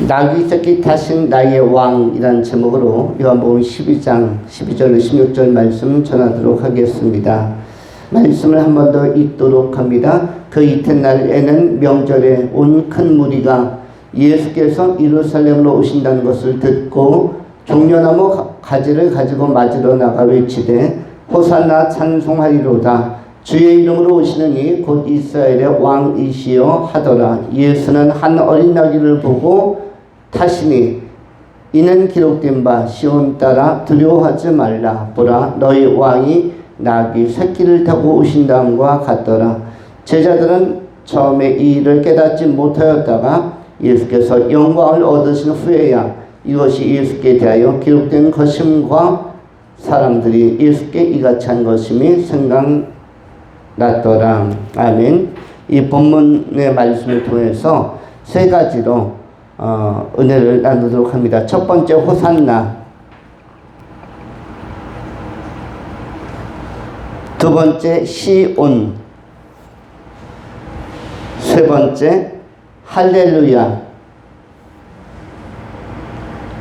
나귀 새끼 타신 나의 왕이라는 제목으로 요한복음 12장 12절 16절 말씀 전하도록 하겠습니다. 말씀을 한 번 더 읽도록 합니다. 그 이튿날에는 명절에 온 큰 무리가 예수께서 예루살렘으로 오신다는 것을 듣고 종려나무 가지를 가지고 맞으러 나가 외치되 호산나 찬송하리로다. 주의 이름으로 오시는 이 곧 이스라엘의 왕이시여 하더라. 예수는 한 어린 나귀를 보고 타시니 이는 기록된 바 시온 따라 두려워하지 말라. 보라 너희 왕이 나귀 새끼를 타고 오신다함과 같더라. 제자들은 처음에 이 일을 깨닫지 못하였다가 예수께서 영광을 얻으신 후에야 이것이 예수께 대하여 기록된 것임과 사람들이 예수께 이같이 한 것임이 생각났더라. 아멘. 이 본문의 말씀을 통해서 세 가지로 은혜를 나누도록 합니다. 첫 번째 호산나, 두 번째 시온, 세 번째 할렐루야.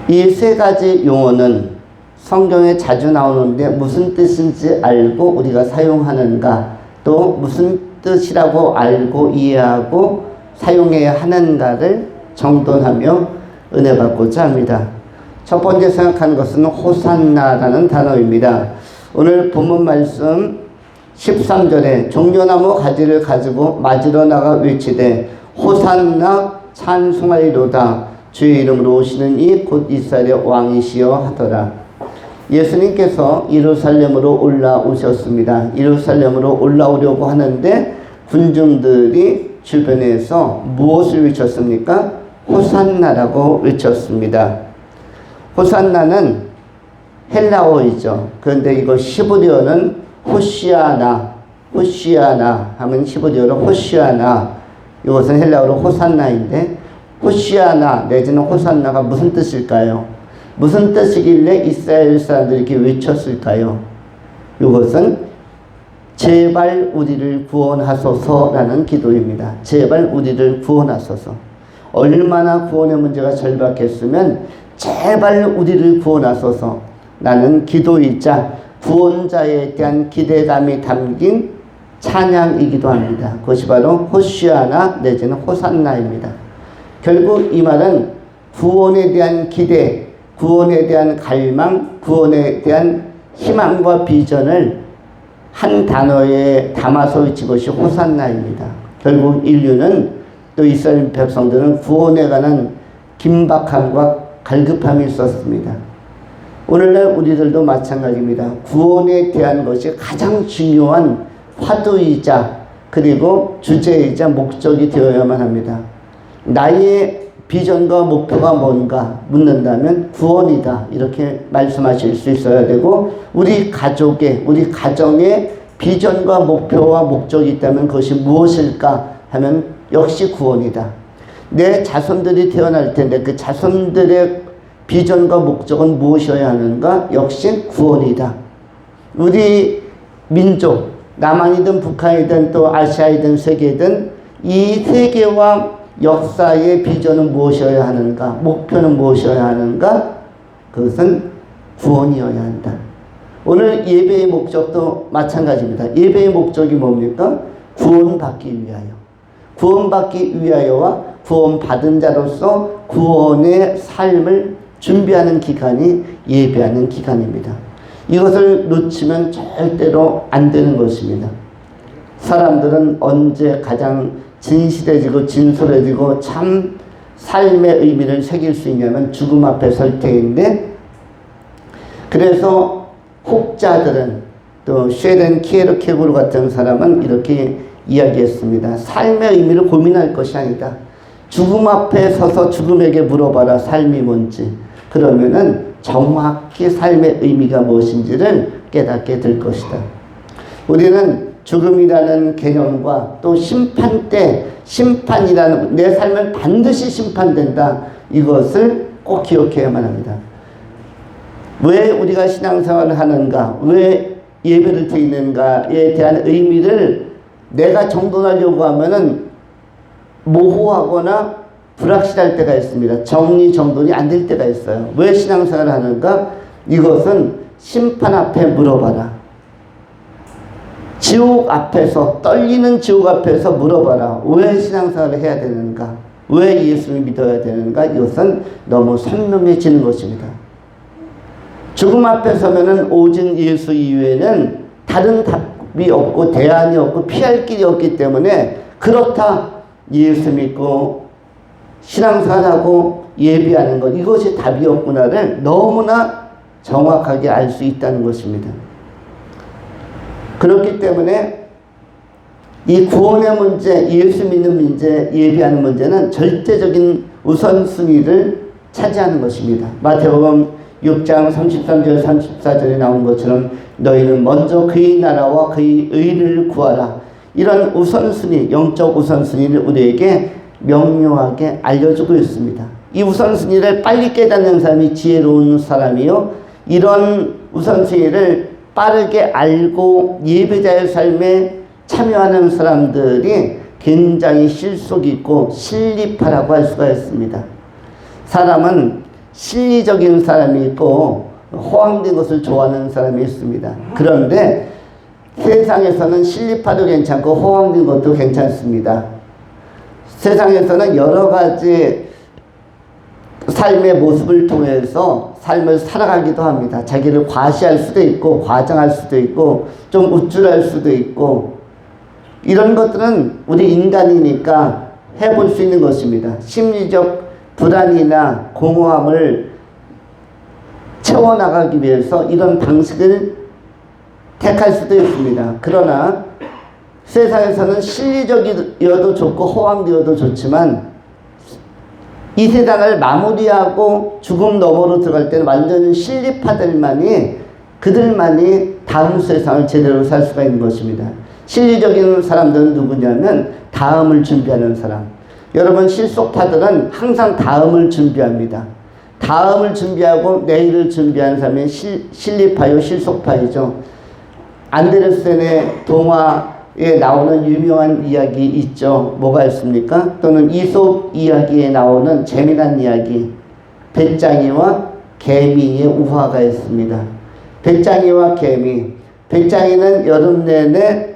이 세 가지 용어는 성경에 자주 나오는데 무슨 뜻인지 알고 우리가 사용하는가, 또 무슨 뜻이라고 알고 이해하고 사용해야 하는가를 정돈하며 은혜 받고자 합니다. 첫 번째 생각하는 것은 호산나라는 단어입니다. 오늘 본문 말씀 13절에 종려나무 가지를 가지고 맞으러 나가 외치되 호산나 찬송하리로다. 주의 이름으로 오시는 이 곧 이스라엘의 왕이시여 하더라. 예수님께서 예루살렘으로 올라오셨습니다. 예루살렘으로 올라오려고 하는데 군중들이 주변에서 무엇을 외쳤습니까? 호산나라고 외쳤습니다. 호산나는 헬라어이죠. 그런데 이거 히브리어는 호시아나 하면 히브리어로 호시아나, 이것은 헬라어로 호산나인데 호시아나 내지는 호산나가 무슨 뜻일까요? 무슨 뜻이길래 이스라엘 사람들이 이렇게 외쳤을까요? 이것은 제발 우리를 구원하소서라는 기도입니다. 제발 우리를 구원하소서. 얼마나 구원의 문제가 절박했으면 제발 우리를 구원하소서 라는 기도이자 구원자에 대한 기대감이 담긴 찬양이기도 합니다. 그것이 바로 호시아나 내지는 호산나입니다. 결국 이 말은 구원에 대한 기대, 구원에 대한 갈망, 구원에 대한 희망과 비전을 한 단어에 담아서 외친 것이 호산나입니다. 결국 인류는 또 이스라엘 백성들은 구원에 관한 긴박함과 갈급함이 있었습니다. 오늘날 우리들도 마찬가지입니다. 구원에 대한 것이 가장 중요한 화두이자 그리고 주제이자 목적이 되어야만 합니다. 나의 비전과 목표가 뭔가 묻는다면 구원이다 이렇게 말씀하실 수 있어야 되고, 우리 가족의 우리 가정의 비전과 목표와 목적이 있다면 그것이 무엇일까 하면 역시 구원이다. 내 자손들이 태어날 텐데 그 자손들의 비전과 목적은 무엇이어야 하는가? 역시 구원이다. 우리 민족, 남한이든 북한이든 또 아시아이든 세계든 이 세계와 역사의 비전은 무엇이어야 하는가? 목표는 무엇이어야 하는가? 그것은 구원이어야 한다. 오늘 예배의 목적도 마찬가지입니다. 예배의 목적이 뭡니까? 구원받기 위하여. 구원받기 위하여와 구원받은 자로서 구원의 삶을 준비하는 기간이 예배하는 기간입니다. 이것을 놓치면 절대로 안 되는 것입니다. 사람들은 언제 가장 진실해지고 진솔해지고 참 삶의 의미를 새길 수 있냐면 죽음 앞에 설 때인데, 그래서 혹자들은 또 쉐렌 키에르케고르 같은 사람은 이렇게 이야기했습니다. 삶의 의미를 고민할 것이 아니다. 죽음 앞에 서서 죽음에게 물어봐라 삶이 뭔지. 그러면은 정확히 삶의 의미가 무엇인지를 깨닫게 될 것이다. 우리는 죽음이라는 개념과 또 심판 때 심판이라는, 내 삶은 반드시 심판된다, 이것을 꼭 기억해야만 합니다. 왜 우리가 신앙생활을 하는가, 왜 예배를 드리는가에 대한 의미를 내가 정돈하려고 하면은 모호하거나 불확실할 때가 있습니다. 정리정돈이 안 될 때가 있어요. 왜 신앙생활을 하는가? 이것은 심판 앞에 물어봐라. 지옥 앞에서, 떨리는 지옥 앞에서 물어봐라. 왜 신앙생활을 해야 되는가? 왜 예수를 믿어야 되는가? 이것은 너무 선명해지는 것입니다. 죽음 앞에 서면은 오직 예수 이외에는 다른 답이 없고 대안이 없고 피할 길이 없기 때문에 그렇다, 예수 믿고 신앙생활하고 예비하는 것, 이것이 답이 없구나를 너무나 정확하게 알 수 있다는 것입니다. 그렇기 때문에 이 구원의 문제, 예수 믿는 문제, 예비하는 문제는 절대적인 우선순위를 차지하는 것입니다. 마태복음 6장 33절 34절에 나온 것처럼 너희는 먼저 그의 나라와 그의 의를 구하라. 이런 우선순위, 영적 우선순위를 우리에게 명료하게 알려주고 있습니다. 이 우선순위를 빨리 깨닫는 사람이 지혜로운 사람이요, 이런 우선순위를 빠르게 알고 예배자의 삶에 참여하는 사람들이 굉장히 실속 있고 신리파라고 할 수가 있습니다. 사람은 실리적인 사람이 있고 호황된 것을 좋아하는 사람이 있습니다. 그런데 세상에서는 실리파도 괜찮고 호황된 것도 괜찮습니다. 세상에서는 여러 가지 삶의 모습을 통해서 삶을 살아가기도 합니다. 자기를 과시할 수도 있고 과장할 수도 있고 좀 우쭐할 수도 있고, 이런 것들은 우리 인간이니까 해볼 수 있는 것입니다. 심리적 불안이나 공허함을 채워나가기 위해서 이런 방식을 택할 수도 있습니다. 그러나 세상에서는 실리적이어도 좋고 호황되어도 좋지만 이 세상을 마무리하고 죽음 너머로 들어갈 때는 완전히 실리파들만이, 그들만이 다음 세상을 제대로 살 수가 있는 것입니다. 실리적인 사람들은 누구냐면 다음을 준비하는 사람. 여러분, 실속파들은 항상 다음을 준비합니다. 다음을 준비하고 내일을 준비하는 사람이 실리파요, 실속파이죠. 안데르센의 동화에 나오는 유명한 이야기 있죠. 뭐가 있습니까? 또는 이솝 이야기에 나오는 재미난 이야기, 배짱이와 개미의 우화가 있습니다. 배짱이와 개미. 배짱이는 여름 내내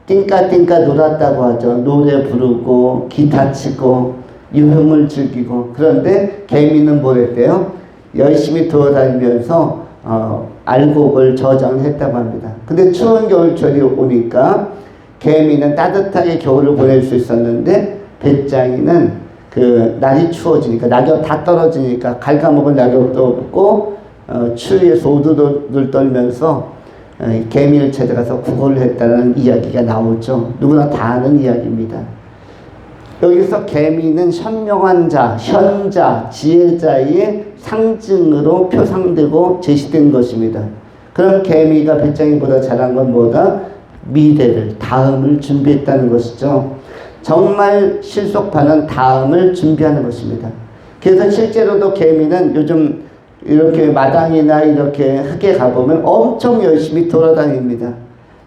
띵까띵까 놀았다고 하죠. 노래 부르고 기타 치고 유흥을 즐기고. 그런데 개미는 뭘 했대요? 열심히 돌아다니면서 알곡을 저장했다고 합니다. 근데 추운 겨울철이 오니까 개미는 따뜻하게 겨울을 보낼 수 있었는데 배짱이는 그 날이 추워지니까, 낙엽 다 떨어지니까 갉아먹을 낙엽도 없고 추위에서 오두들 떨면서 개미를 찾아가서 구걸을 했다는 이야기가 나오죠. 누구나 다 아는 이야기입니다. 여기서 개미는 현명한 자, 현자, 지혜자의 상징으로 표상되고 제시된 것입니다. 그럼 개미가 배짱이보다 잘한 건 뭐다? 미래를, 다음을 준비했다는 것이죠. 정말 실속파는 다음을 준비하는 것입니다. 그래서 실제로도 개미는 요즘 이렇게 마당이나 이렇게 흙에 가보면 엄청 열심히 돌아다닙니다.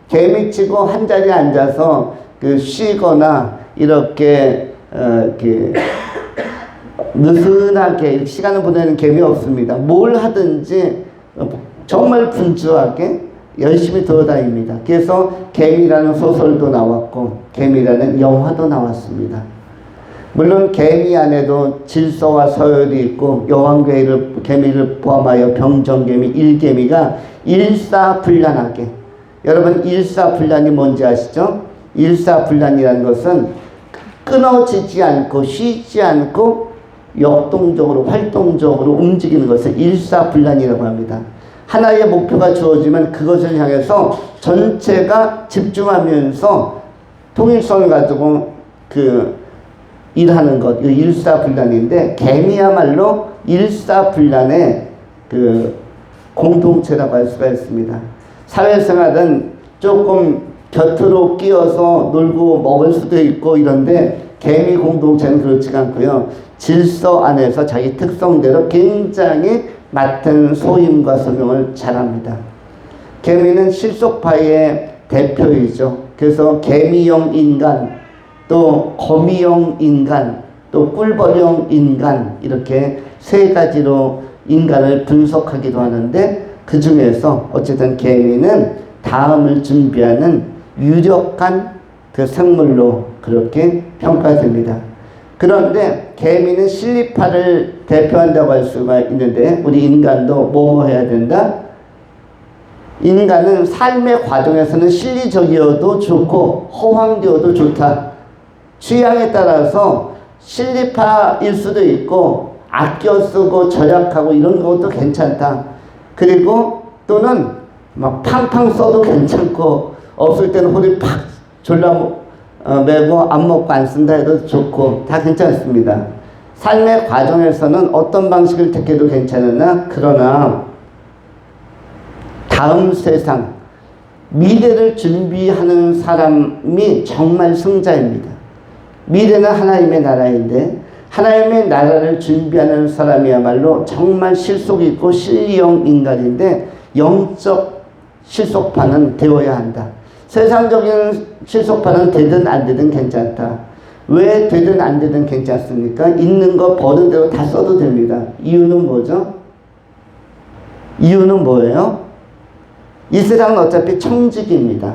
개미치고 한 자리에 앉아서 쉬거나 이렇게 느슨하게 시간을 보내는 개미 없습니다. 뭘 하든지 정말 분주하게 열심히 돌아다닙니다. 그래서 개미라는 소설도 나왔고 개미라는 영화도 나왔습니다. 물론 개미 안에도 질서와 서열이 있고 여왕개미를 개미를 포함하여 병정개미, 일개미가 일사불란하게, 여러분 일사불란이 뭔지 아시죠? 일사불란이라는 것은 끊어지지 않고 쉬지 않고 역동적으로 활동적으로 움직이는 것을 일사불란이라고 합니다. 하나의 목표가 주어지면 그것을 향해서 전체가 집중하면서 통일성을 가지고 일하는 것, 이 일사불란인데 개미야말로 일사불란의 공동체라고 할 수가 있습니다. 사회생활은 조금 곁으로 끼어서 놀고 먹을 수도 있고 이런데 개미 공동체는 그렇지가 않고요. 질서 안에서 자기 특성대로 굉장히 맡은 소임과 소명을 잘합니다. 개미는 실속파의 대표이죠. 그래서 개미형 인간, 또 거미형 인간, 또 꿀벌형 인간, 이렇게 세 가지로 인간을 분석하기도 하는데, 그 중에서 어쨌든 개미는 다음을 준비하는 유력한 그 생물로 그렇게 평가됩니다. 그런데 개미는 실리파를 대표한다고 할 수가 있는데, 우리 인간도 뭐뭐 해야 된다? 인간은 삶의 과정에서는 실리적이어도 좋고 허황되어도 좋다. 취향에 따라서 실리파일 수도 있고 아껴 쓰고 절약하고 이런 것도 괜찮다. 그리고 또는 막 팡팡 써도 괜찮고, 없을 때는 허리 팍 졸라 매고 안 먹고 안 쓴다 해도 좋고 다 괜찮습니다. 삶의 과정에서는 어떤 방식을 택해도 괜찮으나, 그러나 다음 세상, 미래를 준비하는 사람이 정말 승자입니다. 미래는 하나님의 나라인데, 하나님의 나라를 준비하는 사람이야말로 정말 실속 있고 실리형 인간인데, 영적 실속파는 되어야 한다. 세상적인 실속파는 되든 안 되든 괜찮다. 왜 되든 안 되든 괜찮습니까? 있는 거 버는 대로 다 써도 됩니다. 이유는 뭐죠? 이유는 뭐예요? 이 세상은 어차피 청직입니다.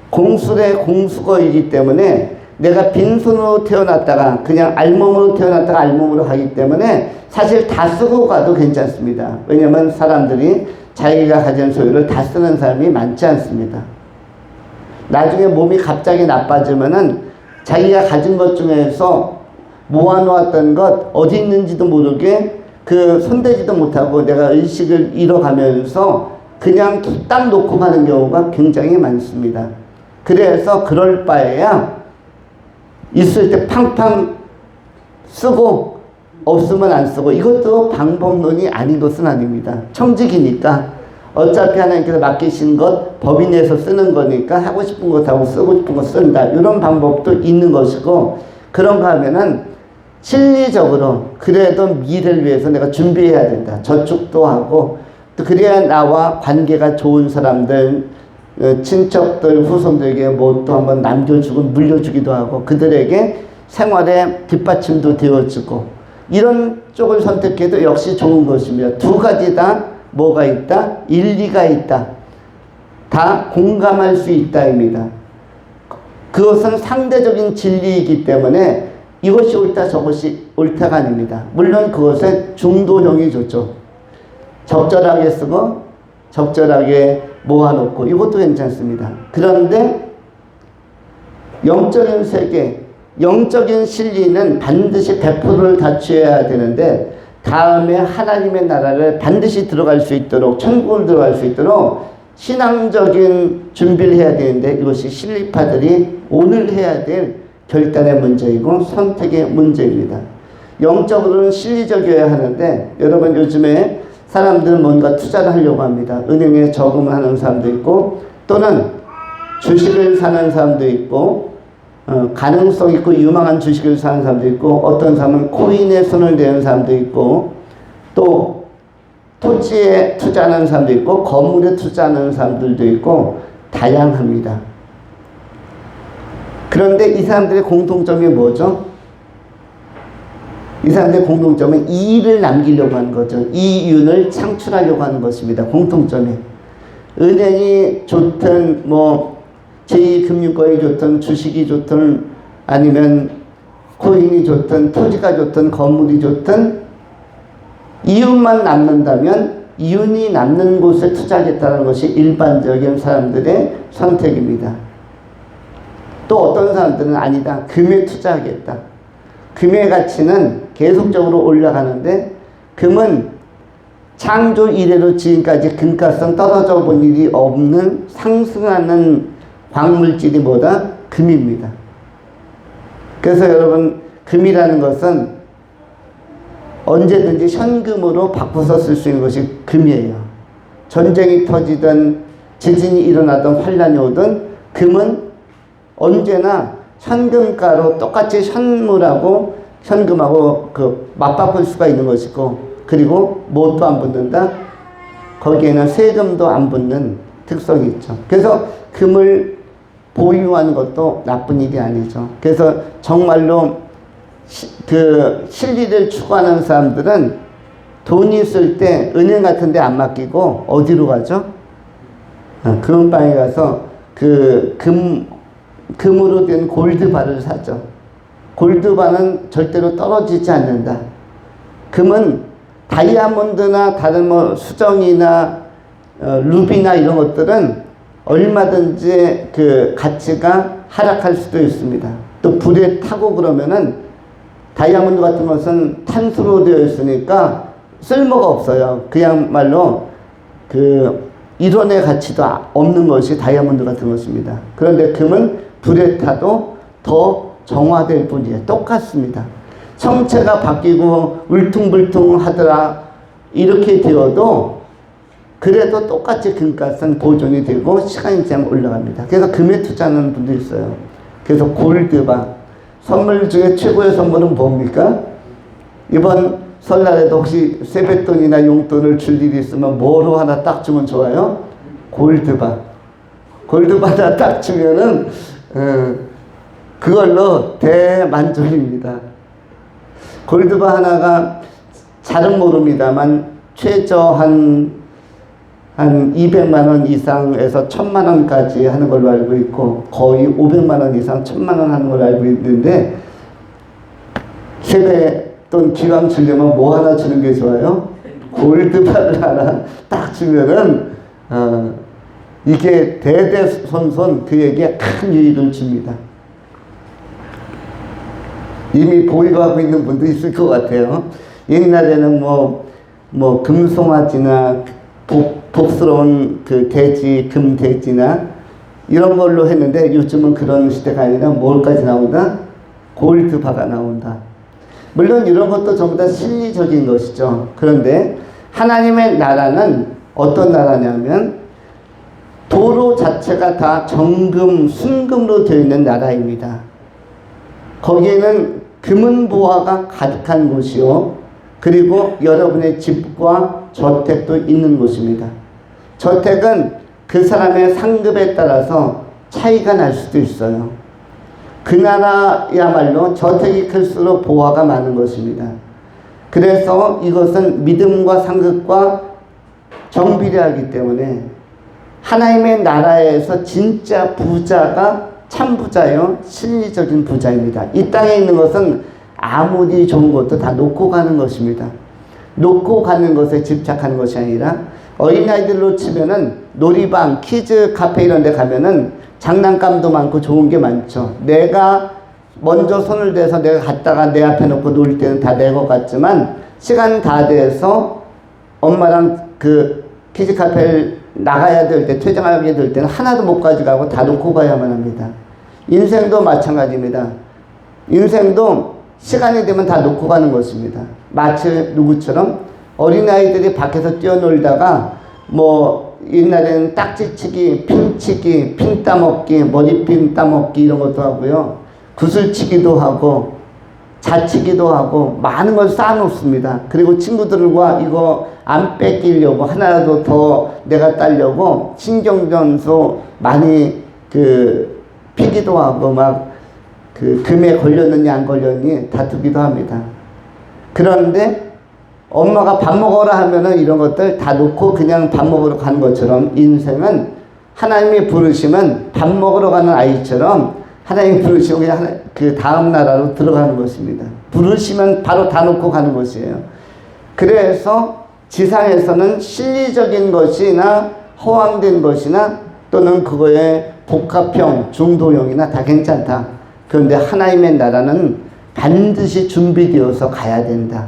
공술의 공수거이기 때문에 내가 빈손으로 태어났다가 그냥 알몸으로 태어났다가 알몸으로 가기 때문에 사실 다 쓰고 가도 괜찮습니다. 왜냐하면 사람들이 자기가 가진 소유를 다 쓰는 사람이 많지 않습니다. 나중에 몸이 갑자기 나빠지면은 자기가 가진 것 중에서 모아놓았던 것 어디 있는지도 모르게 그 손대지도 못하고 내가 의식을 잃어가면서 그냥 딱 놓고 가는 경우가 굉장히 많습니다. 그래서 그럴 바에야 있을 때 팡팡 쓰고 없으면 안 쓰고, 이것도 방법론이 아닌 것은 아닙니다. 청직이니까 어차피 하나님께서 맡기신 것 법인에서 쓰는 거니까 하고 싶은 것 하고 쓰고 싶은 거 쓴다, 이런 방법도 있는 것이고, 그런가 하면은 실리적으로 그래도 미래를 위해서 내가 준비해야 된다. 저축도 하고, 또 그래야 나와 관계가 좋은 사람들, 친척들, 후손들에게 뭐 또 한번 남겨주고 물려주기도 하고, 그들에게 생활의 뒷받침도 되어주고, 이런 쪽을 선택해도 역시 좋은 것입니다. 두 가지 다 뭐가 있다? 일리가 있다. 다 공감할 수 있다입니다. 그것은 상대적인 진리이기 때문에 이것이 옳다 저것이 옳다가 아닙니다. 물론 그것은 중도형이 좋죠. 적절하게 쓰고 적절하게 모아놓고 이것도 괜찮습니다. 그런데 영적인 세계, 영적인 진리는 반드시 100%를 갖춰야 되는데, 다음에 하나님의 나라를 반드시 들어갈 수 있도록, 천국을 들어갈 수 있도록 신앙적인 준비를 해야 되는데, 이것이 실리파들이 오늘 해야 될 결단의 문제이고 선택의 문제입니다. 영적으로는 실리적이어야 하는데, 여러분 요즘에 사람들은 뭔가 투자를 하려고 합니다. 은행에 저금을 하는 사람도 있고, 또는 주식을 사는 사람도 있고, 가능성 있고 유망한 주식을 사는 사람도 있고, 어떤 사람은 코인에 손을 대는 사람도 있고, 또 토지에 투자하는 사람도 있고, 건물에 투자하는 사람들도 있고, 다양합니다. 그런데 이 사람들의 공통점이 뭐죠? 이 사람들의 공통점은 이익을 남기려고 하는 거죠. 이윤을 창출하려고 하는 것입니다. 공통점이. 은행이 좋든 뭐 제2금융권이 좋든 주식이 좋든 아니면 코인이 좋든 토지가 좋든 건물이 좋든 이윤만 남는다면 이윤이 남는 곳에 투자하겠다는 것이 일반적인 사람들의 선택입니다. 또 어떤 사람들은 아니다, 금에 투자하겠다. 금의 가치는 계속적으로 올라가는데, 금은 창조 이래로 지금까지 금값은 떨어져 본 일이 없는 상승하는 광물질이 뭐다? 금입니다. 그래서 여러분, 금이라는 것은 언제든지 현금으로 바꿔서 쓸 수 있는 것이 금이에요. 전쟁이 터지든 지진이 일어나든 환란이 오든 금은 언제나 현금가로 똑같이 현물하고 현금하고 맞바꿀 수가 있는 것이고, 그리고 뭣도 안 붙는다? 거기에는 세금도 안 붙는 특성이 있죠. 그래서 금을 보유하는 것도 나쁜 일이 아니죠. 그래서 정말로 그 실리를 추구하는 사람들은 돈이 있을 때 은행 같은 데 안 맡기고 어디로 가죠? 금은방에 가서 그 금으로 된 골드바를 사죠. 골드바는 절대로 떨어지지 않는다. 금은 다이아몬드나 다른 뭐 수정이나 루비나 이런 것들은 얼마든지 그 가치가 하락할 수도 있습니다. 또 불에 타고 그러면은 다이아몬드 같은 것은 탄수로 되어 있으니까 쓸모가 없어요. 그야말로 그 이론의 가치도 없는 것이 다이아몬드 같은 것입니다. 그런데 금은 불에 타도 더 정화될 뿐이에요. 똑같습니다. 성체가 바뀌고 울퉁불퉁 하더라 이렇게 되어도 그래도 똑같이 금값은 보존이 되고 시간이 지나면 올라갑니다. 그래서 금에 투자하는 분도 있어요. 그래서 골드바 선물 중에 최고의 선물은 뭡니까? 이번 설날에도 혹시 세뱃돈이나 용돈을 줄 일이 있으면 뭐로 하나 딱 주면 좋아요? 골드바. 골드바 하나 딱 주면은 그걸로 대만족입니다. 골드바 하나가 잘은 모릅니다만 최저 한 200만 원 이상에서 1000만 원까지 하는 걸로 알고 있고 거의 500만 원 이상 1000만 원 하는 걸로 알고 있는데 세뱃돈 기왕 주려면 뭐 하나 주는 게 좋아요? 골드바를 하나 딱 주면은 이게 대대손손 그에게 큰 유익을 줍니다. 이미 보유하고 있는 분도 있을 것 같아요. 옛날에는 뭐 금송아지나 복스러운 그 돼지, 금돼지나 이런 걸로 했는데 요즘은 그런 시대가 아니라 뭘까지 나온다? 골드바가 나온다. 물론 이런 것도 전부 다 실리적인 것이죠. 그런데 하나님의 나라는 어떤 나라냐면 도로 자체가 다 정금, 순금으로 되어 있는 나라입니다. 거기에는 금은보화가 가득한 곳이요. 그리고 여러분의 집과 저택도 있는 곳입니다. 저택은 그 사람의 상급에 따라서 차이가 날 수도 있어요. 그 나라야말로 저택이 클수록 보화가 많은 것입니다. 그래서 이것은 믿음과 상급과 정비례하기 때문에 하나님의 나라에서 진짜 부자가 참 부자요, 실리적인 부자입니다. 이 땅에 있는 것은 아무리 좋은 것도 다 놓고 가는 것입니다. 놓고 가는 것에 집착하는 것이 아니라 어린아이들로 치면은 놀이방, 키즈 카페 이런 데 가면은 장난감도 많고 좋은 게 많죠. 내가 먼저 손을 대서 내가 갔다가 내 앞에 놓고 놀 때는 다 내 것 같지만 시간 다 돼서 엄마랑 그 키즈 카페를 나가야 될 때, 퇴장하게 될 때는 하나도 못 가져가고 다 놓고 가야만 합니다. 인생도 마찬가지입니다. 인생도 시간이 되면 다 놓고 가는 것입니다. 마치 누구처럼 어린아이들이 밖에서 뛰어놀다가 뭐 옛날에는 딱지치기, 핀치기, 핀 따먹기, 머리핀 따먹기 이런 것도 하고요. 구슬치기도 하고 자치기도 하고 많은 걸 쌓아놓습니다. 그리고 친구들과 이거 안 뺏기려고 하나라도 더 내가 따려고 신경전도 많이 피기도 하고 막 금에 걸렸느냐 안 걸렸니 다투기도 합니다. 그런데 엄마가 밥 먹으라 하면은 이런 것들 다 놓고 그냥 밥 먹으러 가는 것처럼 인생은 하나님이 부르시면 밥 먹으러 가는 아이처럼 하나님이 부르시고 그냥 그 다음 나라로 들어가는 것입니다. 부르시면 바로 다 놓고 가는 것이에요. 그래서 지상에서는 실리적인 것이나 허황된 것이나 또는 그거의 복합형, 중도형이나 다 괜찮다. 그런데 하나님의 나라는 반드시 준비되어서 가야 된다.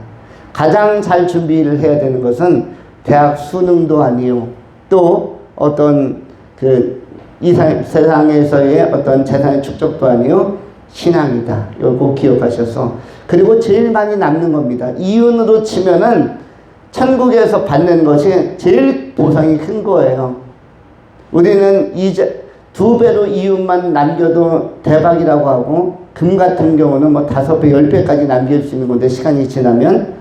가장 잘 준비를 해야 되는 것은 대학 수능도 아니요. 또 어떤 이 세상에서의 어떤 재산의 축적도 아니요. 신앙이다. 이거 기억하셔서. 그리고 제일 많이 남는 겁니다. 이윤으로 치면은 천국에서 받는 것이 제일 보상이 큰 거예요. 우리는 이제 2배로 이윤만 남겨도 대박이라고 하고 금 같은 경우는 뭐 5배, 10배까지 남길 수 있는 건데 시간이 지나면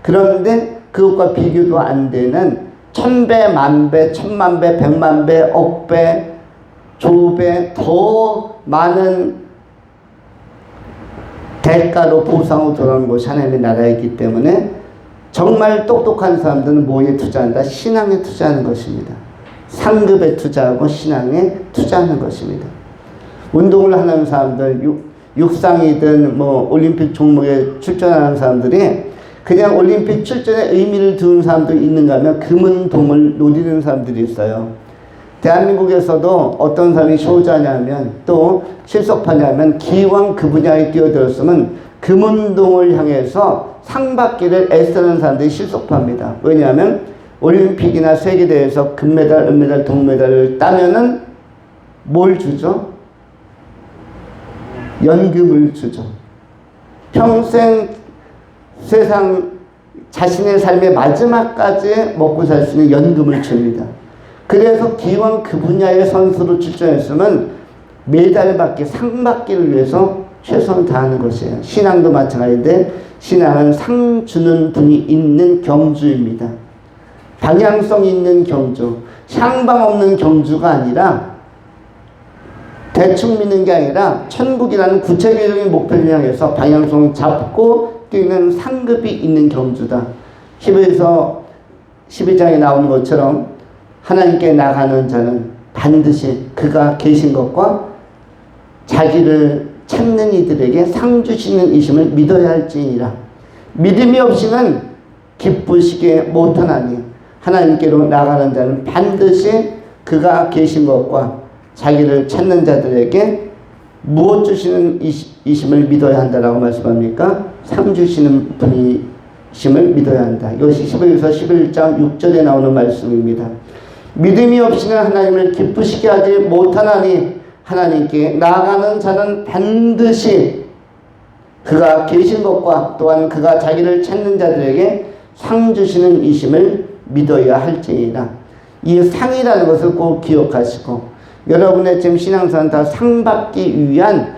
그런데 그것과 비교도 안 되는 1000배, 10,000배, 10,000,000배, 1,000,000배, 억배, 조배 더 많은 대가로 보상으로 돌아오는 것이 하나님의 나라이기 때문에 정말 똑똑한 사람들은 뭐에 투자한다? 신앙에 투자하는 것입니다. 상급에 투자하고 신앙에 투자하는 것입니다. 운동을 하는 사람들, 육상이든 올림픽 종목에 출전하는 사람들이 그냥 올림픽 출전에 의미를 두는 사람도 있는가 하면 금은동을 노리는 사람들이 있어요. 대한민국에서도 어떤 사람이 쇼자냐면 또 실속파냐면 기왕 그 분야에 뛰어들었으면 금은동을 향해서 상 받기를 애쓰는 사람들이 실속파입니다. 왜냐하면 올림픽이나 세계대회에서 금메달, 은메달, 동메달을 따면은 뭘 주죠? 연금을 주죠. 평생 세상 자신의 삶의 마지막까지 먹고 살 수 있는 연금을 줍니다. 그래서 기왕 그 분야의 선수로 출전했으면 메달 받기, 상 받기를 위해서 최선을 다하는 것이에요. 신앙도 마찬가지인데 신앙은 상 주는 분이 있는 경주입니다. 방향성 있는 경주, 향방 없는 경주가 아니라 대충 믿는 게 아니라 천국이라는 구체적인 목표를 향해서 방향성을 잡고 뛰는 상급이 있는 경주다. 히브리서 12장에 나오는 것처럼 하나님께 나가는 자는 반드시 그가 계신 것과 자기를 찾는 이들에게 상 주시는 이심을 믿어야 할지니라. 믿음이 없이는 기쁘시게 못하나니 하나님께로 나가는 자는 반드시 그가 계신 것과 자기를 찾는 자들에게 무엇 주시는 이심을 믿어야 한다라고 말씀합니까? 상 주시는 분이심을 믿어야 한다. 이것이 히브리서 11장 6절에 나오는 말씀입니다. 믿음이 없이는 하나님을 기쁘시게 하지 못하나니 하나님께 나아가는 자는 반드시 그가 계신 것과 또한 그가 자기를 찾는 자들에게 상 주시는 이심을 믿어야 할지니라. 이 상이라는 것을 꼭 기억하시고 여러분의 지금 신앙생활 다 상 받기 위한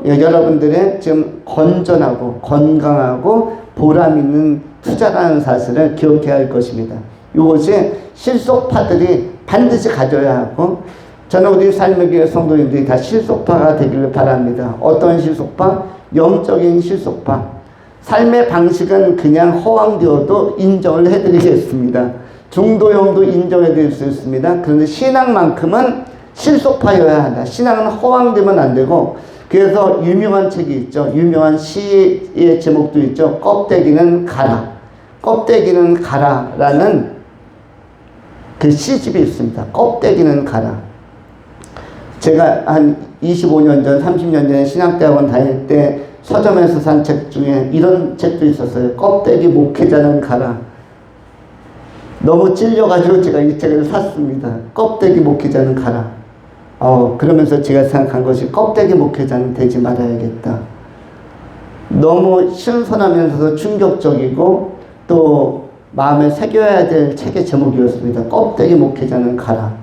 여러분들의 지금 건전하고 건강하고 보람 있는 투자라는 사실을 기억해야 할 것입니다. 이것이 실속파들이 반드시 가져야 하고 저는 우리 삶의 교회 성도님들이 다 실속파가 되기를 바랍니다. 어떤 실속파? 영적인 실속파. 삶의 방식은 그냥 허황되어도 인정을 해드리겠습니다. 중도형도 인정해드릴 수 있습니다. 그런데 신앙만큼은 실속파여야 한다. 신앙은 허황되면 안 되고 그래서 유명한 책이 있죠. 유명한 시의 제목도 있죠. 껍데기는 가라. 껍데기는 가라라는 그 시집이 있습니다. 껍데기는 가라. 제가 한 25년 전, 30년 전에 신학대학원 다닐 때 서점에서 산 책 중에 이런 책도 있었어요. 껍데기 목회자는 가라. 너무 찔려가지고 제가 이 책을 샀습니다. 껍데기 목회자는 가라. 그러면서 제가 생각한 것이 껍데기 목회자는 되지 말아야겠다. 너무 신선하면서도 충격적이고 또 마음에 새겨야 될 책의 제목이었습니다. 껍데기 목회자는 가라.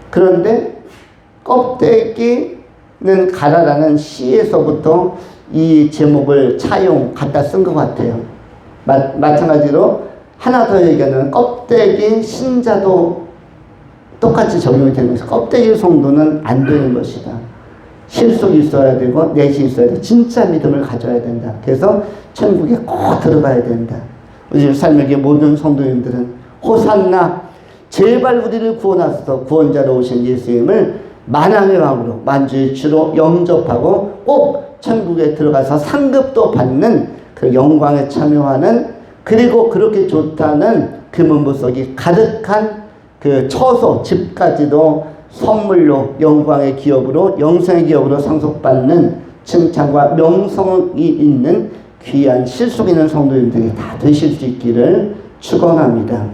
그런데 껍데기는 가라라는 시에서부터 이 제목을 갖다 쓴 것 같아요. 마찬가지로 하나 더 얘기하는 껍데기 신자도 똑같이 적용이 되는 것이죠. 껍데기 성도는 안 되는 것이다. 실속이 있어야 되고 내시 있어야 돼. 진짜 믿음을 가져야 된다. 그래서 천국에 꼭 들어가야 된다. 우리 삶의 모든 성도님들은 호산나 제발 우리를 구원하소서 구원자로 오신 예수님을 만왕의 왕으로 만주의 주로 영접하고 꼭 천국에 들어가서 상급도 받는 그 영광에 참여하는 그리고 그렇게 좋다는 금은보석이 가득한 그 처소 집까지도 선물로 영광의 기업으로 영생의 기업으로 상속받는 칭찬과 명성이 있는 귀한 실속 있는 성도님들이 다 되실 수 있기를 축원합니다.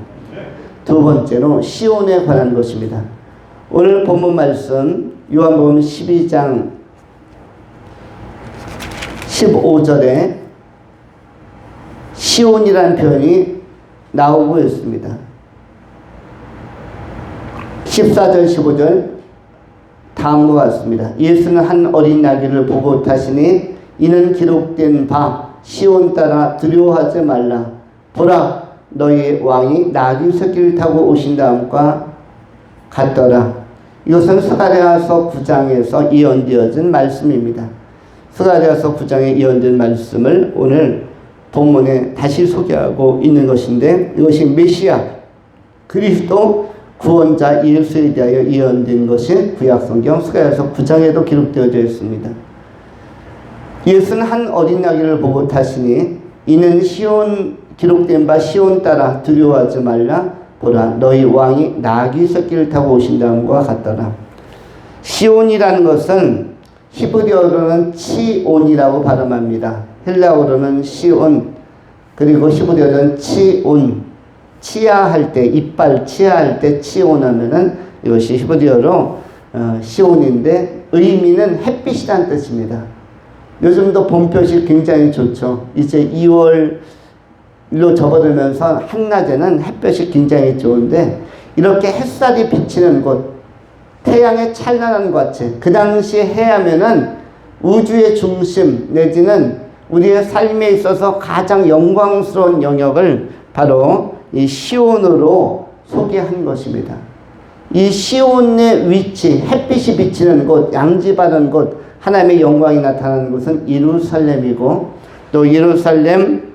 두 번째로 시온에 관한 것입니다. 오늘 본문 말씀 요한복음 12장 15절에 시온이라는 표현이 나오고 있습니다. 14절 15절 다음과 같습니다. 예수는 한 어린 나귀를 보고 타시니 이는 기록된 바 시온 따라 두려워하지 말라. 보라 너희 왕이 나귀 새끼를 타고 오신 다음과 같더라. 이것은 스가랴서 9장에서 예언되어진 말씀입니다. 스가랴서 9장에 예언된 말씀을 오늘 본문에 다시 소개하고 있는 것인데, 이것이 메시아 그리스도 구원자 예수에 대하여 예언된 것이 구약성경 스가랴서 9장에도 기록되어져 있습니다. 예수는 한 어린 아기를 보고 타시니 이는 시온 기록된 바 시온 따라 두려워하지 말라 보라 너희 왕이 나귀 새끼를 타고 오신다음과 같더라. 시온이라는 것은 히브리어로는 치온이라고 발음합니다. 헬라어로는 시온, 그리고 히브리어로는 치온, 치아할 때, 이빨 치아할 때 치온하면은 이것이 히브리어로 시온인데 의미는 햇빛이란 뜻입니다. 요즘도 봄볕이 굉장히 좋죠. 이제 2월로 접어들면서 한낮에는 햇볕이 굉장히 좋은데, 이렇게 햇살이 비치는 곳, 태양의 찬란한 과체, 그 당시에 해야면은 우주의 중심 내지는 우리의 삶에 있어서 가장 영광스러운 영역을 바로 이 시온으로 소개한 것입니다. 이 시온의 위치, 햇빛이 비치는 곳, 양지 바른 곳, 하나님의 영광이 나타나는 곳은 예루살렘이고, 또 예루살렘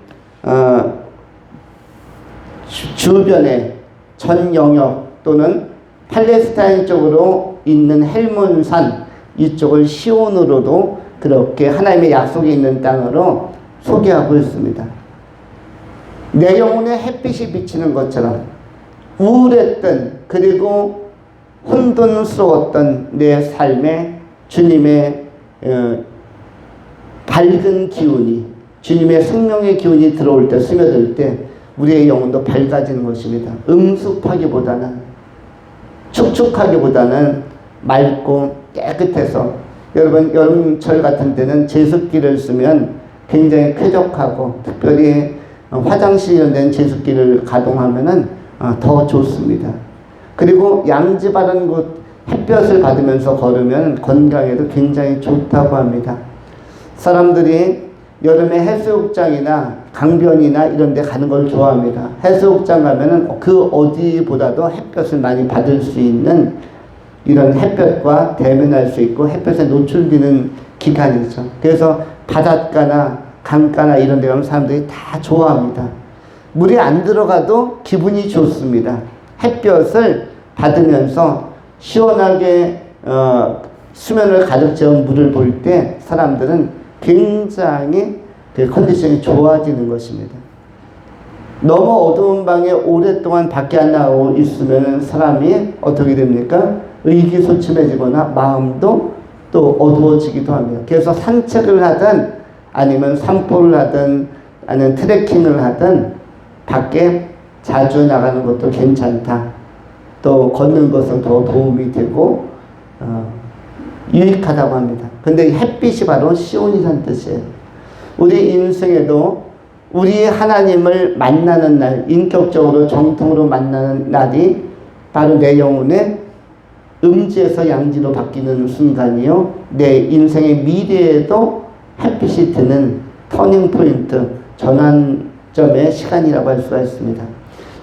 주변의 전 영역 또는 팔레스타인 쪽으로 있는 헬몬산 이쪽을 시온으로도 그렇게 하나님의 약속이 있는 땅으로 소개하고 있습니다. 내 영혼에 햇빛이 비치는 것처럼 우울했던, 그리고 혼돈스러웠던 내 삶에 주님의 밝은 기운이, 주님의 생명의 기운이 들어올 때, 스며들 때 우리의 영혼도 밝아지는 것입니다. 음습하기보다는, 축축하기보다는 맑고 깨끗해서, 여러분 여름철 같은 때는 제습기를 쓰면 굉장히 쾌적하고, 특별히 화장실 이런 데는 제습기를 가동하면은 더 좋습니다. 그리고 양지 바른 곳, 햇볕을 받으면서 걸으면 건강에도 굉장히 좋다고 합니다. 사람들이 여름에 해수욕장이나 강변이나 이런 데 가는 걸 좋아합니다. 해수욕장 가면은 그 어디보다도 햇볕을 많이 받을 수 있는, 이런 햇볕과 대면할 수 있고 햇볕에 노출되는 기간이죠. 그래서 바닷가나 강가나 이런 데 가면 사람들이 다 좋아합니다. 물이 안 들어가도 기분이 좋습니다. 햇볕을 받으면서 시원하게 수면을 가득 채운 물을 볼 때 사람들은 굉장히 그 컨디션이 좋아지는 것입니다. 너무 어두운 방에 오랫동안 밖에 안 나오고 있으면 사람이 어떻게 됩니까? 의기소침해지거나 마음도 또 어두워지기도 합니다. 그래서 산책을 하든 아니면 산보를 하든 아니면 트레킹을 하든 밖에 자주 나가는 것도 괜찮다. 또 걷는 것은 더 도움이 되고 유익하다고 합니다. 근데 햇빛이 바로 시온이라는 뜻이에요. 우리 인생에도 우리 하나님을 만나는 날, 인격적으로 정통으로 만나는 날이 바로 내 영혼의 음지에서 양지로 바뀌는 순간이요, 내 인생의 미래에도 햇빛이 드는 터닝 포인트, 전환점의 시간이라고 할 수가 있습니다.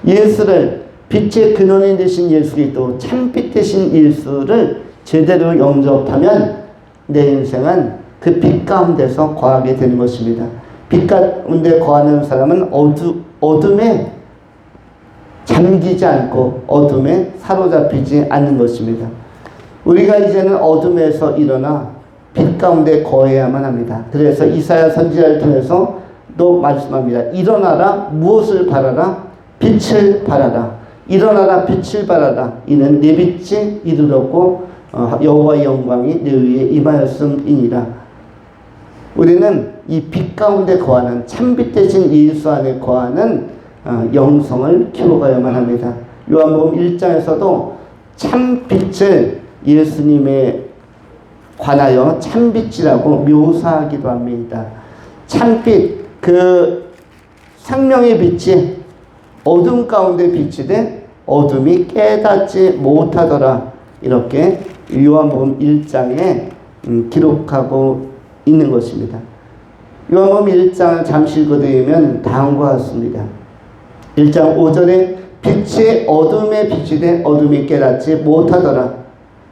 예수를, 빛의 근원이 되신 예수 그리스도, 참빛 되신 예수를 제대로 영접하면 내 인생은 그 빛 가운데서 거하게 되는 것입니다. 빛 가운데 거하는 사람은 어둠에 잠기지 않고 어둠에 사로잡히지 않는 것입니다. 우리가 이제는 어둠에서 일어나 빛 가운데 거해야만 합니다. 그래서 이사야 선지자를 통해서 또 말씀합니다. 일어나라, 무엇을 바라라? 빛을 바라라. 일어나라, 빛을 바라라. 이는 내 빛이 이르렀고 여호와의 영광이 내 위에 임하였음이니라. 우리는 이 빛 가운데 거하는, 참빛 대신 예수 안에 거하는 영성을 키워가야만 합니다. 요한복음 1장에서도 참빛을 예수님에 관하여 참빛이라고 묘사하기도 합니다. 참빛, 그 생명의 빛이 어둠 가운데 빛이 돼 어둠이 깨닫지 못하더라. 이렇게 요한복음 1장에 기록하고 있는 것입니다. 요한복음 1장을 잠시 읽어드리면 다음과 같습니다. 1장 5절에 빛이 어둠에 빛이 돼 어둠이 깨닫지 못하더라.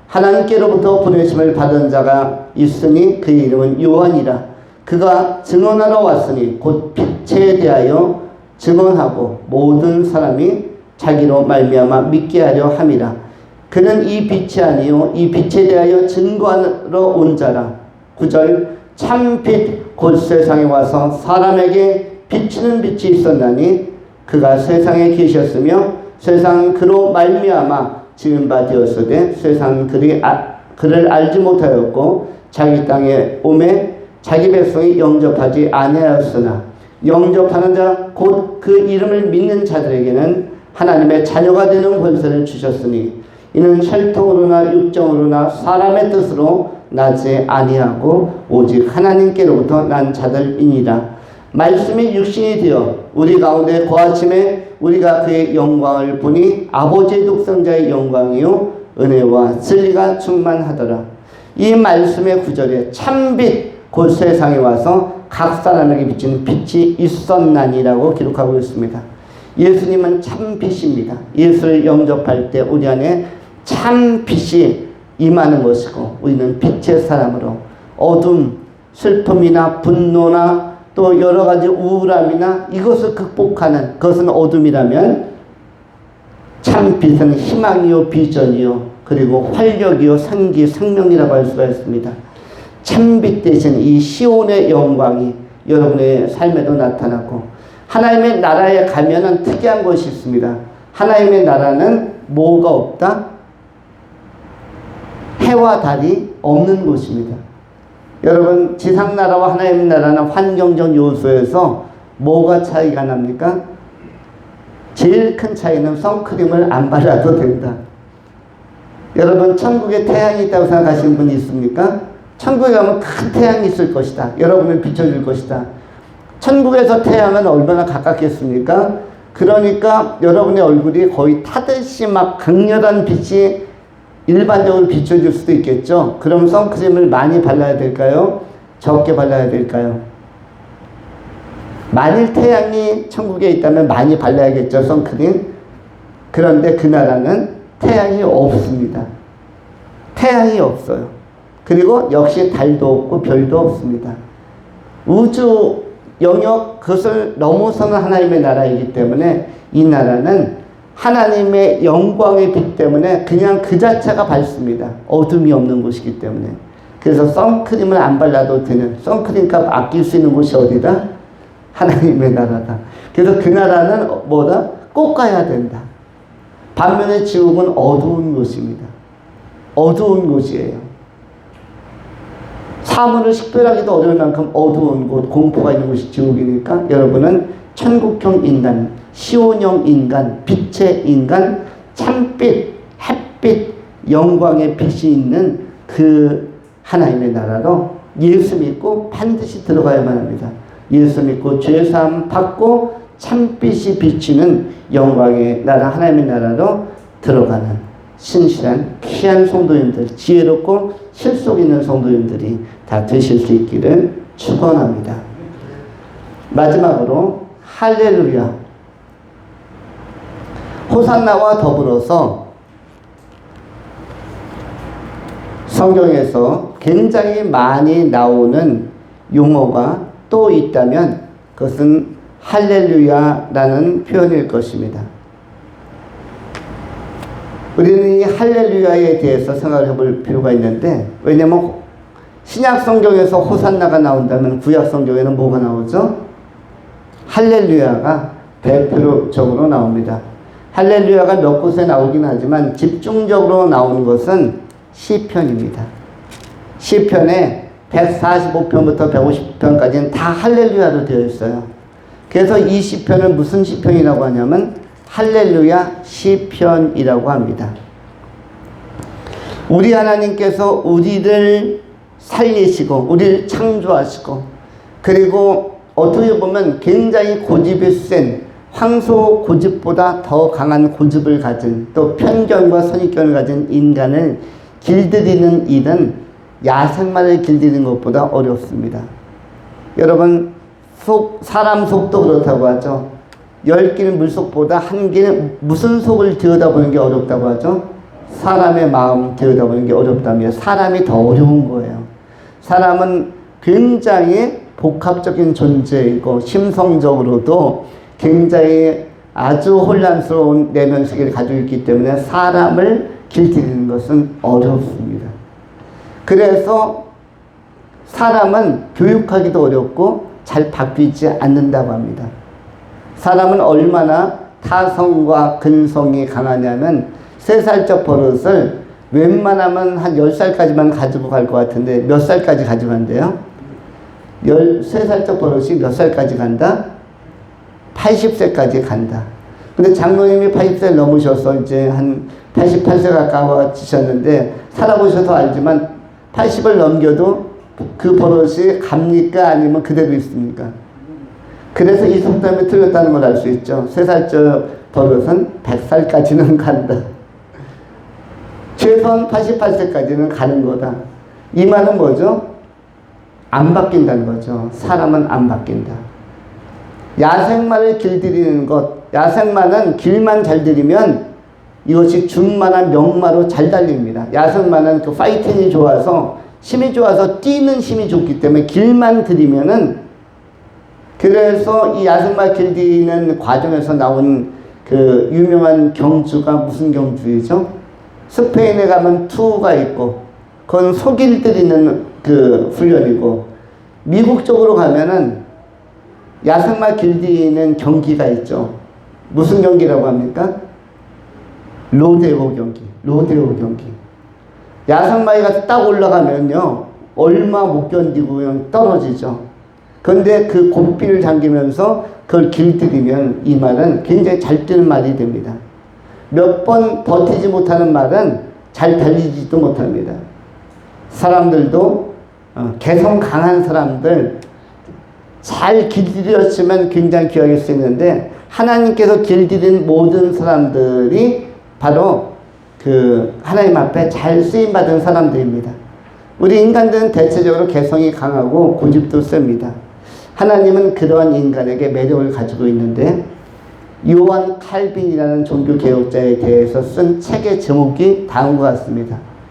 하나님께로부터 보내심을 받은 자가 있으니 그의 이름은 요한이라. 그가 증언하러 왔으니 곧 빛에 대하여 증언하고 모든 사람이 자기로 말미암아 믿게 하려 함이라. 그는 이 빛이 아니요 이 빛에 대하여 증거하러 온 자라. 9절 참 빛 곧 세상에 와서 사람에게 비치는 빛이 있었나니 그가 세상에 계셨으며 세상 그로 말미암아 지은 바 되었으되 세상 그를 알지 못하였고 자기 땅에 오매 자기 백성이 영접하지 아니하였으나 영접하는 자 곧 그 이름을 믿는 자들에게는 하나님의 자녀가 되는 권세를 주셨으니 이는 혈통으로나 육정으로나 사람의 뜻으로 나지 아니하고 오직 하나님께로부터 난 자들이니라. 말씀이 육신이 되어 우리 가운데 거하심에 우리가 그의 영광을 보니 아버지의 독생자의 영광이요 은혜와 진리가 충만하더라. 이 말씀의 9절에 참빛 곧 세상에 와서 각 사람에게 비치는 빛이 있었나니라고 기록하고 있습니다. 예수님은 참빛입니다. 예수를 영접할 때 우리 안에 참빛이 임하는 것이고 우리는 빛의 사람으로 어둠, 슬픔이나 분노나 또 여러 가지 우울함이나 이것을 극복하는 그것은 어둠이라면 참빛은 희망이요 비전이요 그리고 활력이요 생기 생명이라고 할 수가 있습니다. 참빛 대신 이 시온의 영광이 여러분의 삶에도 나타나고 하나님의 나라에 가면은 특이한 것이 있습니다. 하나님의 나라는 뭐가 없다? 해와 달이 없는 곳입니다. 여러분 지상나라와 하나님의 나라는 환경적 요소에서 뭐가 차이가 납니까? 제일 큰 차이는 선크림을 안 발라도 된다. 여러분 천국에 태양이 있다고 생각하시는 분이 있습니까? 천국에 가면 큰 태양이 있을 것이다. 여러분을 비춰줄 것이다. 천국에서 태양은 얼마나 가깝겠습니까? 그러니까 여러분의 얼굴이 거의 타듯이 막 강렬한 빛이 일반적으로 비춰줄 수도 있겠죠. 그럼 선크림을 많이 발라야 될까요? 적게 발라야 될까요? 만일 태양이 천국에 있다면 많이 발라야겠죠, 선크림. 그런데 그 나라는 태양이 없습니다. 태양이 없어요. 그리고 역시 달도 없고 별도 없습니다. 우주 영역 그것을 넘어서는 하나님의 나라이기 때문에 이 나라는 하나님의 영광의 빛 때문에 그냥 그 자체가 밝습니다. 어둠이 없는 곳이기 때문에. 그래서 선크림을 안 발라도 되는, 선크림 값 아낄 수 있는 곳이 어디다? 하나님의 나라다. 그래서 그 나라는 뭐다? 꼭 가야 된다. 반면에 지옥은 어두운 곳입니다. 어두운 곳이에요. 사물을 식별하기도 어려울 만큼 어두운 곳, 공포가 있는 곳이 지옥이니까 여러분은 천국형 인간, 시온형 인간, 빛의 인간, 참빛, 햇빛, 영광의 빛이 있는 그 하나님의 나라로 예수 믿고 반드시 들어가야만 합니다. 예수 믿고 죄사함 받고 참빛이 비치는 영광의 나라, 하나님의 나라로 들어가는 신실한 귀한 성도님들, 지혜롭고 실속 있는 성도님들이 다 되실 수 있기를 축원합니다. 마지막으로 할렐루야. 호산나와 더불어서 성경에서 굉장히 많이 나오는 용어가 또 있다면 그것은 할렐루야라는 표현일 것입니다. 우리는 이 할렐루야에 대해서 생각을 해볼 필요가 있는데, 왜냐하면 신약 성경에서 호산나가 나온다면 구약 성경에는 뭐가 나오죠? 할렐루야가 대표적으로 나옵니다. 할렐루야가 몇 곳에 나오긴 하지만 집중적으로 나오는 것은 시편입니다. 시편에 145편부터 150편까지는 다 할렐루야로 되어 있어요. 그래서 이 시편을 무슨 시편이라고 하냐면 할렐루야 시편이라고 합니다. 우리 하나님께서 우리를 살리시고 우리를 창조하시고 그리고 어떻게 보면 굉장히 고집이 센 황소 고집보다 더 강한 고집을 가진 또 편견과 선입견을 가진 인간을 길들이는 일은 야생마를 길들이는 것보다 어렵습니다. 여러분 사람 속도 그렇다고 하죠. 10길 물속보다 한 길 무슨 속을 들여다보는 게 어렵다고 하죠? 사람의 마음 들여다보는 게 어렵다면 사람이 더 어려운 거예요. 사람은 굉장히 복합적인 존재이고 심성적으로도 굉장히 아주 혼란스러운 내면 세계를 가지고 있기 때문에 사람을 길들이는 것은 어렵습니다. 그래서 사람은 교육하기도 어렵고 잘 바뀌지 않는다고 합니다. 사람은 얼마나 타성과 근성이 강하냐면 3살적 버릇을 웬만하면 한 10살까지만 가지고 갈 것 같은데 몇 살까지 가지고 간대요? 13살적 버릇이 몇 살까지 간다? 80세까지 간다. 근데 장로님이 80세 넘으셔서 이제 한 88세 가까워지셨는데 살아보셔서 알지만 80을 넘겨도 그 버릇이 갑니까? 아니면 그대로 있습니까? 그래서 이 속담이 틀렸다는 걸 알 수 있죠. 3살적 버릇은 100살까지는 간다. 최소한 88세까지는 가는 거다. 이 말은 뭐죠? 안 바뀐다는 거죠. 사람은 안 바뀐다. 야생마를 길들이는 것, 야생마는 길만 잘 들이면 이것이 준만한 명마로 잘 달립니다. 야생마는 그 파이팅이 좋아서 힘이 좋아서 뛰는 힘이 좋기 때문에 길만 들이면은, 그래서 이 야생마 길들이는 과정에서 나온 그 유명한 경주가 무슨 경주이죠? 스페인에 가면 투가 있고 그건 소 길들이는 그 훈련이고, 미국 쪽으로 가면은 야생마 길들이는 경기가 있죠. 무슨 경기라고 합니까? 로데오 경기. 로데오 경기. 야생마가 딱 올라가면요 얼마 못 견디고 그냥 떨어지죠. 그런데 그 고삐를 당기면서 그걸 길들이면 이 말은 굉장히 잘 뛰는 말이 됩니다. 몇 번 버티지 못하는 말은 잘 달리지도 못합니다. 사람들도 개성 강한 사람들 잘 길들였으면 굉장히 귀하게 쓰이는데, 하나님께서 길들인 모든 사람들이 바로 그 하나님 앞에 잘 쓰임받은 사람들입니다. 우리 인간들은 대체적으로 개성이 강하고 고집도 셉니다. 하나님은 그러한 인간에게 매력을 가지고 있는데, 요한 칼빈이라는 종교 개혁자에 대해서 쓴 책의 제목이 다음과 같습니다.